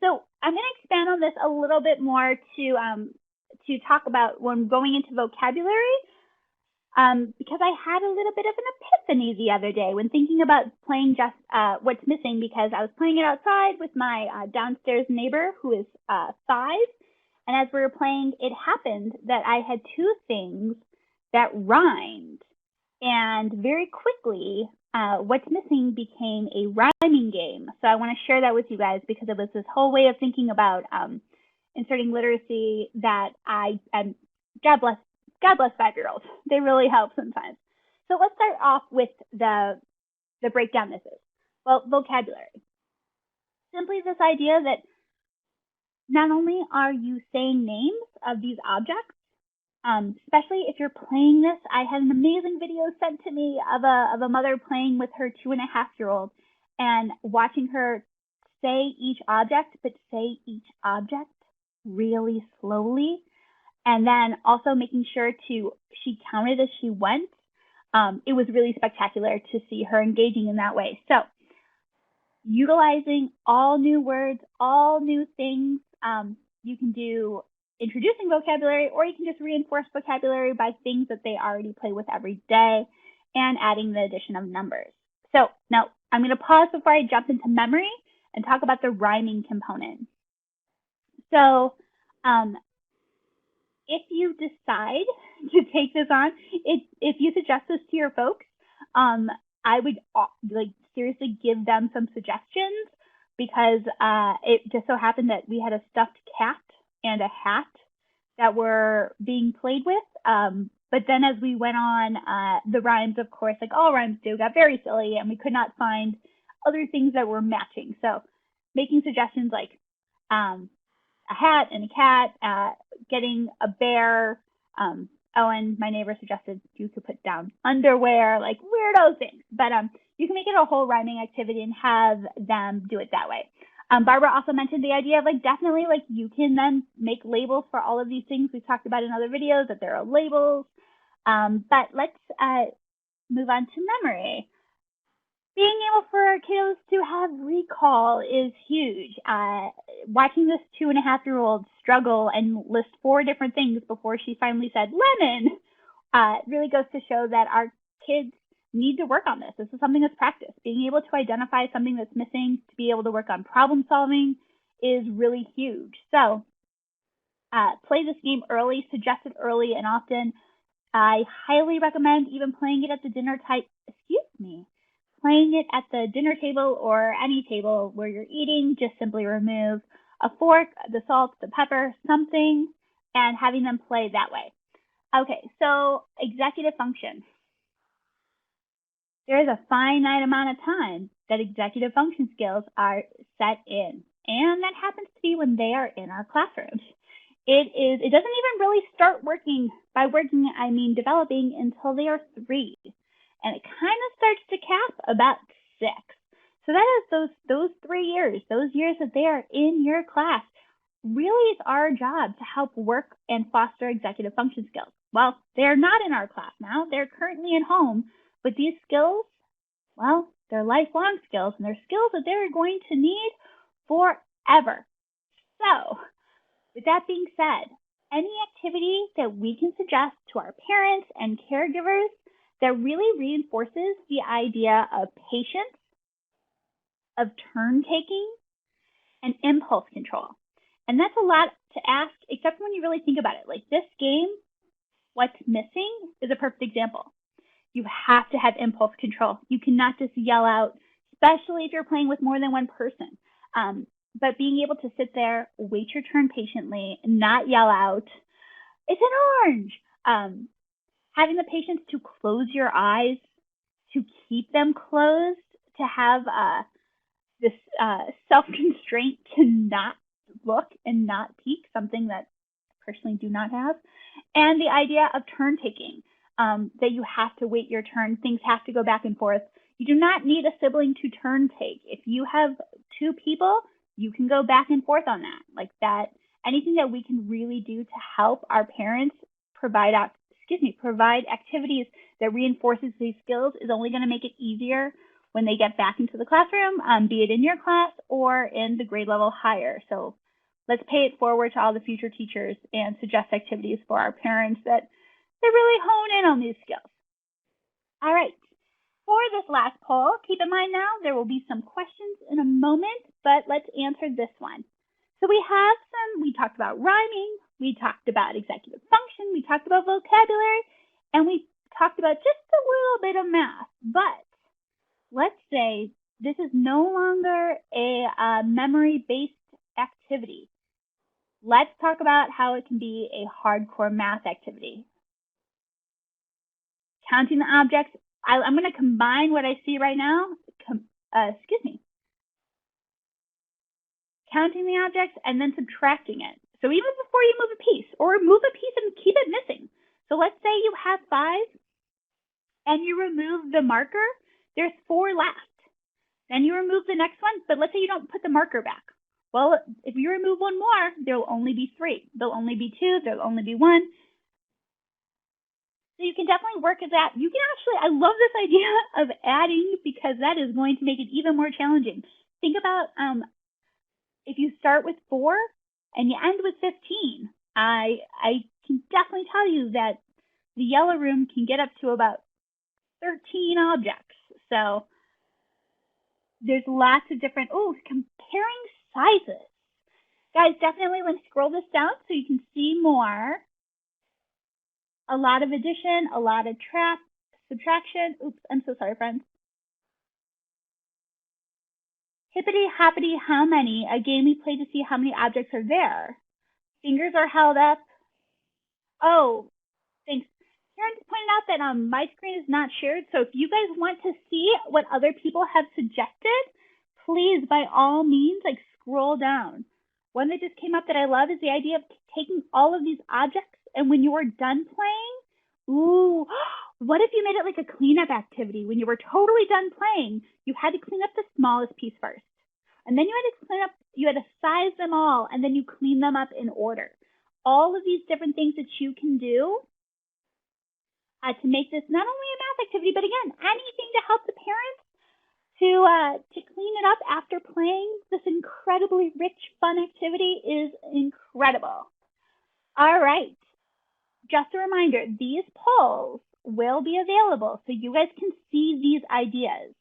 Speaker 1: So I'm going to expand on this a little bit more to talk about when going into vocabulary, because I had a little bit of an epiphany the other day when thinking about playing just What's Missing, because I was playing it outside with my downstairs neighbor who is 5, and as we were playing, it happened that I had 2 things that rhymed, and very quickly, What's Missing became a rhyming game. So I want to share that with you guys because it was this whole way of thinking about inserting literacy that God bless 5-year-olds. They really help sometimes. So let's start off with the breakdown this is. Well, vocabulary. Simply this idea that not only are you saying names of these objects, Especially if you're playing this. I had an amazing video sent to me of a mother playing with her 2.5-year-old and watching her say each object, but say each object really slowly. And then also making sure she counted as she went. It was really spectacular to see her engaging in that way. So utilizing all new words, all new things. You can do introducing vocabulary, or you can just reinforce vocabulary by things that they already play with every day and adding the addition of numbers. So now I'm going to pause before I jump into memory and talk about the rhyming component. So if you decide to take this on, if you suggest this to your folks, I would seriously give them some suggestions, because it just so happened that we had a stuffed cat and a hat that were being played with. But then as we went on, the rhymes, of course, like all rhymes do, got very silly, and we could not find other things that were matching. So making suggestions like a hat and a cat, getting a bear. Owen, my neighbor, suggested you could put down underwear, like weirdo things. But you can make it a whole rhyming activity and have them do it that way. Barbara also mentioned the idea of definitely you can then make labels for all of these things we've talked about in other videos, that there are labels. But let's move on to memory. Being able for our kiddos to have recall is huge. Watching this 2.5-year-old struggle and list 4 different things before she finally said lemon really goes to show that our kids need to work on this. This is something that's practiced. Being able to identify something that's missing, to be able to work on problem solving, is really huge. So play this game early, suggest it early and often. I highly recommend even playing it at the playing it at the dinner table or any table where you're eating. Just simply remove a fork, the salt, the pepper, something, and having them play that way. Okay, so executive function. There is a finite amount of time that executive function skills are set in, and that happens to be when they are in our classrooms. It doesn't even really start working, by working I mean developing, until they are 3. And it kind of starts to cap about 6. So that is those 3 years, those years that they are in your class. Really, it's our job to help work and foster executive function skills. Well, they're not in our class now. They're currently at home. But these skills, well, they're lifelong skills, and they're skills that they're going to need forever. So, with that being said, any activity that we can suggest to our parents and caregivers that really reinforces the idea of patience, of turn taking, and impulse control. And that's a lot to ask, except when you really think about it. Like this game, what's missing is a perfect example. You have to have impulse control. You cannot just yell out, especially if you're playing with more than one person. But being able to sit there, wait your turn patiently, not yell out, it's an orange. Having the patience to close your eyes, to keep them closed, to have this self-constraint to not look and not peek, something that I personally do not have. And the idea of turn taking, that you have to wait your turn. Things have to go back and forth. You do not need a sibling to turn take. If you have 2 people, you can go back and forth on that. Like that, anything that we can really do to help our parents provide activities that reinforces these skills is only going to make it easier when they get back into the classroom, be it in your class or in the grade level higher. So let's pay it forward to all the future teachers and suggest activities for our parents that really hone in on these skills. All right. For this last poll, keep in mind now there will be some questions in a moment, but let's answer this one. So we talked about rhyming, we talked about executive function, we talked about vocabulary, and we talked about just a little bit of math. But let's say this is no longer a memory-based activity. Let's talk about how it can be a hardcore math activity. Counting the objects. I'm going to combine what I see right now. Counting the objects and then subtracting it. So even before you move a piece, or move a piece and keep it missing, the marker, there's 4 left. Then you remove the next one, but let's say you don't put the marker back. Well, if you remove one more, there will only be 3. There'll only be 2, there'll only be 1. So you can definitely work at that. You can actually, I love this idea of adding, because that is going to make it even more challenging. Think about if you start with 4 and you end with 15. I can definitely tell you that the yellow room can get up to about 13 objects. So there's lots of different, comparing sizes. Guys, definitely let's scroll this down so you can see more. A lot of addition, a lot of subtraction. Oops, I'm so sorry, friends. Hippity hoppity how many, a game we play to see how many objects are there. Fingers are held up. Oh, thanks. Karen pointed out that my screen is not shared, so if you guys want to see what other people have suggested, please, by all means, scroll down. One that just came up that I love is the idea of taking all of these objects, and when you're done playing, what if you made it like a cleanup activity? When you were totally done playing, you had to clean up the smallest piece first. And then you had to size them all, and then you clean them up in order. All of these different things that you can do to make this not only a math activity, but again, anything to help the parents to clean it up after playing this incredibly rich, fun activity is incredible. All right. Just a reminder, these polls will be available so you guys can see these ideas.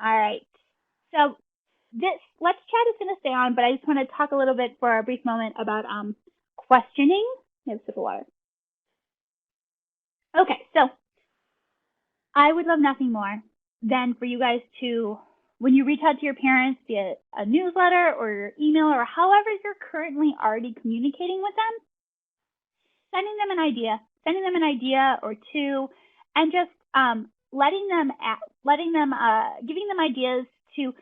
Speaker 1: All right. So let's try to finish stay on, but I just want to talk a little bit for a brief moment about questioning. I have a sip of water. Okay, so I would love nothing more than for you guys to, when you reach out to your parents via a newsletter or your email or however you're currently already communicating with them, sending them an idea or two, and just giving them ideas to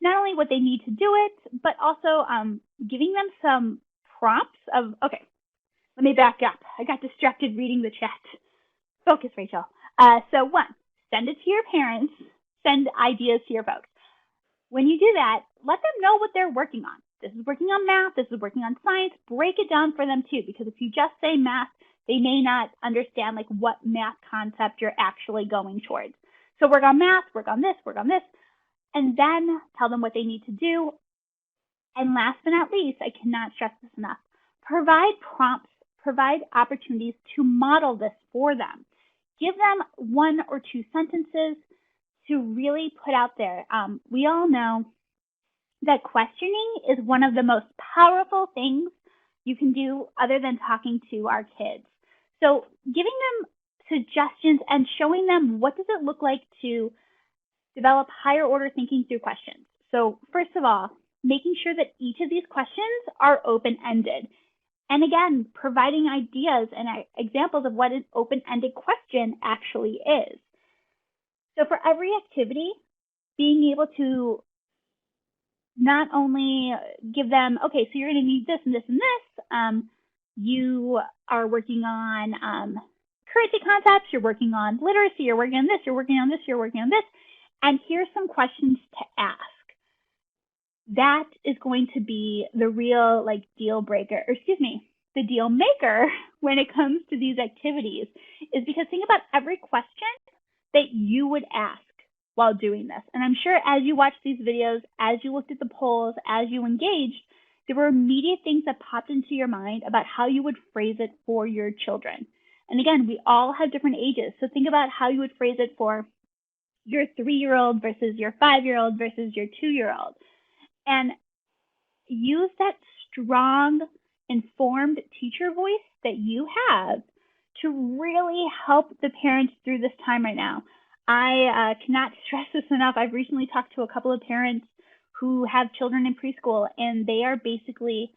Speaker 1: not only what they need to do it, but also giving them some prompts of, okay, let me back up. I got distracted reading the chat. Focus, Rachel. So 1, send it to your parents, send ideas to your folks. When you do that, let them know what they're working on. This is working on math, this is working on science. Break it down for them too, because if you just say math, they may not understand what math concept you're actually going towards. So work on math, work on this, and then tell them what they need to do. And last but not least, I cannot stress this enough, provide prompts, provide opportunities to model this for them. Give them 1 or 2 sentences to really put out there. We all know that questioning is one of the most powerful things you can do other than talking to our kids. So giving them suggestions and showing them what does it look like to develop higher order thinking through questions. So first of all, making sure that each of these questions are open-ended. And again, providing ideas and examples of what an open-ended question actually is. So for every activity, being able to not only give them, okay, so you're going to need this and this and this. You are working on currency concepts, you're working on literacy, you're working on this, you're working on this, you're working on this. And here's some questions to ask. That is going to be the real deal breaker, or excuse me, the deal maker when it comes to these activities, is because think about every question that you would ask while doing this. And I'm sure as you watched these videos, as you looked at the polls, as you engaged, there were immediate things that popped into your mind about how you would phrase it for your children. And again, we all have different ages. So think about how you would phrase it for your 3-year-old versus your 5-year-old versus your 2-year-old. And use that strong, informed teacher voice that you have to really help the parents through this time right now. I cannot stress this enough. I've recently talked to a couple of parents who have children in preschool, and they are basically,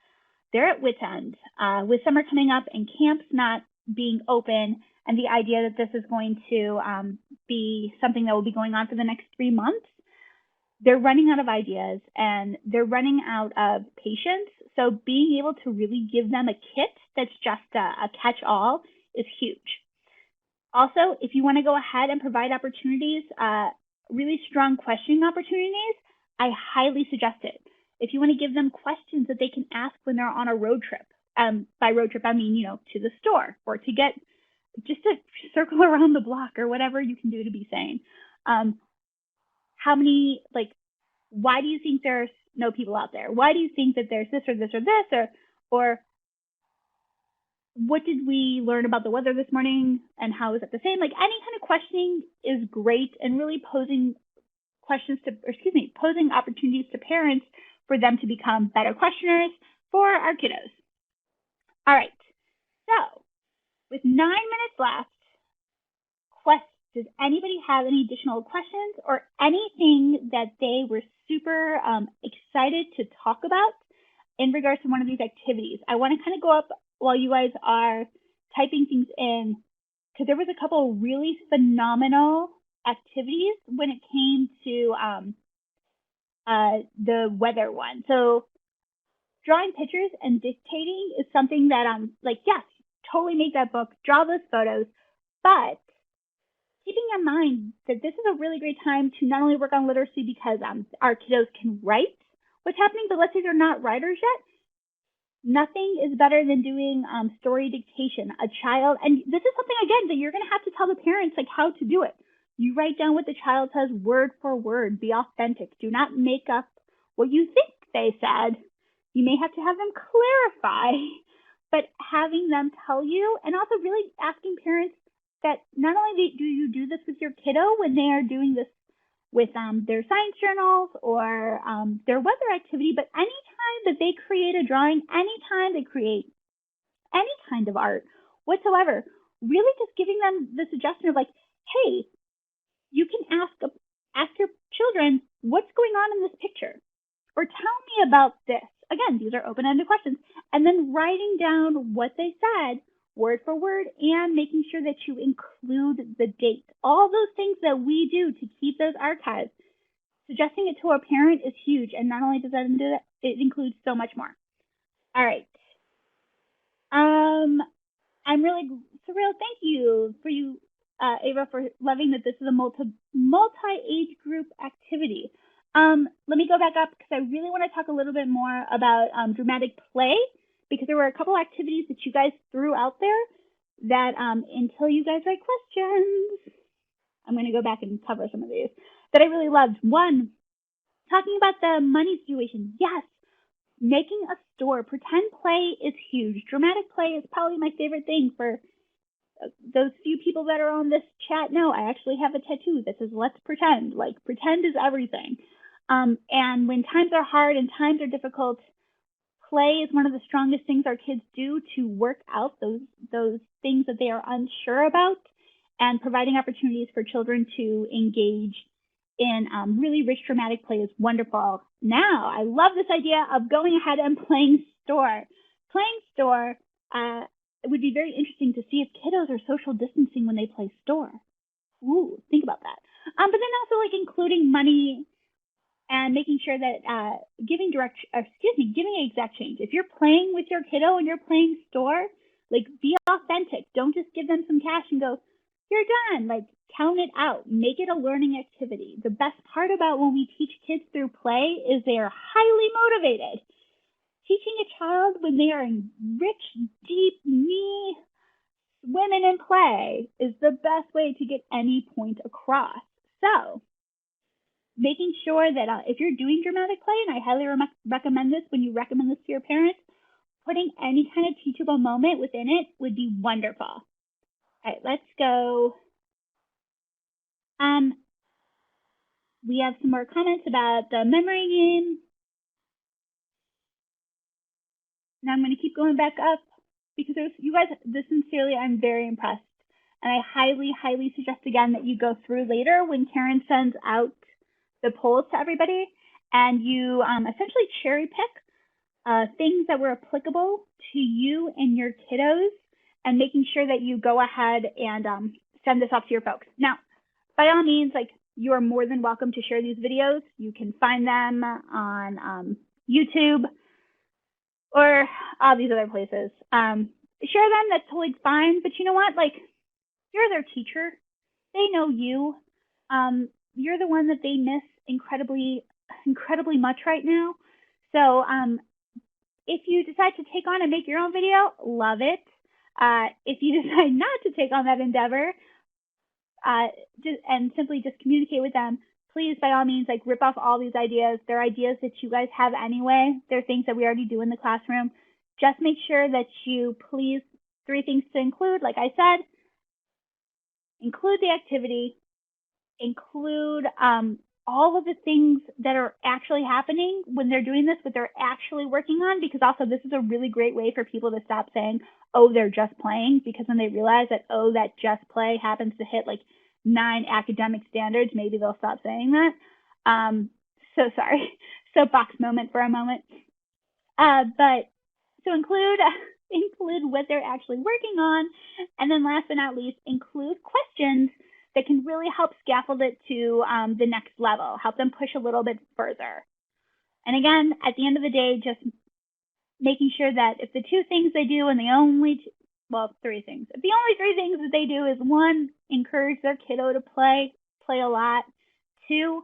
Speaker 1: they're at wit's end. With summer coming up and camps not being open, and the idea that this is going to be something that will be going on for the next 3 months, they're running out of ideas and they're running out of patience. So being able to really give them a kit that's just a catch-all is huge. Also, if you want to go ahead and provide opportunities, really strong questioning opportunities, I highly suggest it. If you want to give them questions that they can ask when they're on a road trip, by road trip, I mean, to the store or to get just to circle around the block or whatever you can do to be sane. How many, why do you think there's no people out there? Why do you think that there's this or this or this? Or what did we learn about the weather this morning and how is it the same? Like any kind of questioning is great, and really posing posing opportunities to parents for them to become better questioners for our kiddos. All right, so with 9 minutes left, does anybody have any additional questions or anything that they were super excited to talk about in regards to one of these activities? I want to kind of go up while you guys are typing things in, because there was a couple of really phenomenal activities when it came to the weather one. So drawing pictures and dictating is something that yes, totally make that book, draw those photos, but keeping in mind that this is a really great time to not only work on literacy because our kiddos can write what's happening, but let's say they're not writers yet. Nothing is better than doing story dictation. A child, and this is something, again, that you're going to have to tell the parents how to do it. You write down what the child says word for word. Be authentic. Do not make up what you think they said. You may have to have them clarify, but having them tell you, and also really asking parents that not only do you do this with your kiddo when they are doing this with their science journals or their weather activity, but anytime that they create a drawing, anytime they create any kind of art whatsoever, really just giving them the suggestion of hey, you can ask your children, what's going on in this picture? Or tell me about this. Again, these are open-ended questions. And then writing down what they said word for word, and making sure that you include the date. All those things that we do to keep those archives. Suggesting it to a parent is huge, and not only does that do that, it includes so much more. All right. I'm really surreal. Thank you for Ava, for loving that this is a multi-age group activity. Let me go back up because I really want to talk a little bit more about dramatic play, because there were a couple activities that you guys threw out there that until you guys write questions, I'm going to go back and cover some of these that I really loved. One, talking about the money situation. Yes, making a store. Pretend play is huge. Dramatic play is probably my favorite thing. For those few people that are on this chat, no, I actually have a tattoo that says let's pretend. Pretend is everything. And when times are hard and times are difficult, play is one of the strongest things our kids do to work out those things that they are unsure about, and providing opportunities for children to engage in really rich dramatic play is wonderful. Now, I love this idea of going ahead and playing store. Playing store, it would be very interesting to see if kiddos are social distancing when they play store. Ooh, think about that. But then also including money and making sure that giving exact change. If you're playing with your kiddo and you're playing store, be authentic. Don't just give them some cash and go, you're done. Count it out. Make it a learning activity. The best part about when we teach kids through play is they are highly motivated. Teaching a child when they are in rich, deep, knee swimming in play is the best way to get any point across. So, making sure that if you're doing dramatic play, and I highly recommend this when you recommend this to your parents, putting any kind of teachable moment within it would be wonderful. All right, let's go. We have some more comments about the memory game. Now I'm going to keep going back up because you guys, sincerely, I'm very impressed. And I highly, highly suggest again that you go through later when Karen sends out the polls to everybody, and you essentially cherry pick things that were applicable to you and your kiddos, and making sure that you go ahead and send this off to your folks. Now, by all means, you are more than welcome to share these videos. You can find them on YouTube or all these other places. Share them, that's totally fine. But you know what? You're their teacher. They know you. You're the one that they miss incredibly, incredibly much right now. So if you decide to take on and make your own video, love it. If you decide not to take on that endeavor, and simply just communicate with them, please, by all means, like rip off all these ideas. They're ideas that you guys have anyway. They're things that we already do in the classroom. Just make sure that you please, 3 things to include, like I said, include the activity, include all of the things that are actually happening when they're doing this, what they're actually working on, because also this is a really great way for people to stop saying, oh, they're just playing, because when they realize that, oh, that just play happens to hit like 9 academic standards, maybe they'll stop saying that. So sorry, soapbox moment for a moment. But so include what they're actually working on, and then last but not least, include questions that can really help scaffold it to the next level, help them push a little bit further. And again, at the end of the day, just making sure that if the 2 things they do and the only, 3 things, if the only 3 things that they do is 1, encourage their kiddo to play a lot, 2,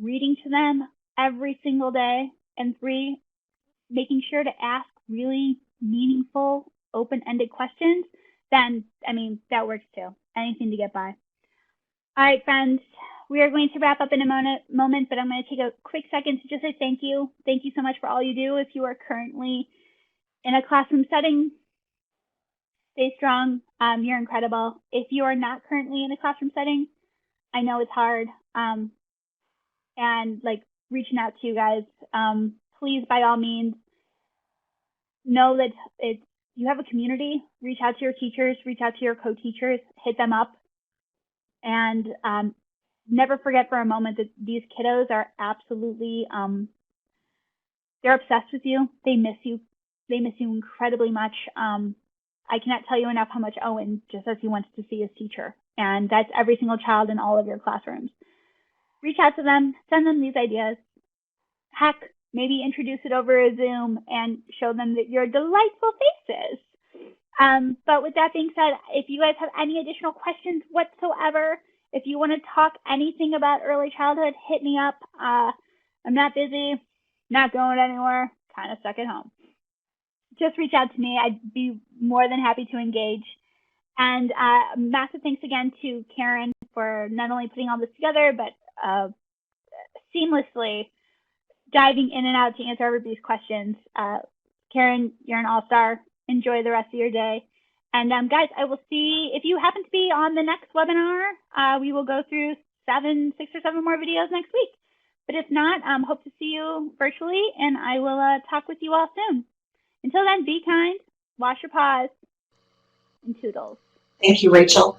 Speaker 1: reading to them every single day, and 3, making sure to ask really meaningful, open-ended questions, then, I mean, that works too. Anything to get by. All right, friends, we are going to wrap up in a moment, but I'm going to take a quick second to just say thank you. Thank you so much for all you do. If you are currently in a classroom setting, stay strong. You're incredible. If you are not currently in a classroom setting, I know it's hard. And like reaching out to you guys, please, by all means, know that you have a community. Reach out to your teachers, reach out to your co-teachers, hit them up. And never forget for a moment that these kiddos are absolutely, they're obsessed with you. They miss you. They miss you incredibly much. I cannot tell you enough how much Owen just says he wants to see his teacher. And that's every single child in all of your classrooms. Reach out to them, send them these ideas. Heck, maybe introduce it over a Zoom and show them that you're delightful faces. But with that being said, if you guys have any additional questions whatsoever, if you want to talk anything about early childhood, hit me up. I'm not busy, not going anywhere, kind of stuck at home. Just reach out to me. I'd be more than happy to engage. And massive thanks again to Karen for not only putting all this together, but seamlessly diving in and out to answer everybody's questions. Karen, you're an all-star. Enjoy the rest of your day. And guys, I will see, if you happen to be on the next webinar, we will go through 6 or 7 more videos next week. But if not, hope to see you virtually, and I will talk with you all soon. Until then, be kind, wash your paws, and toodles.
Speaker 3: Thank you, Rachel.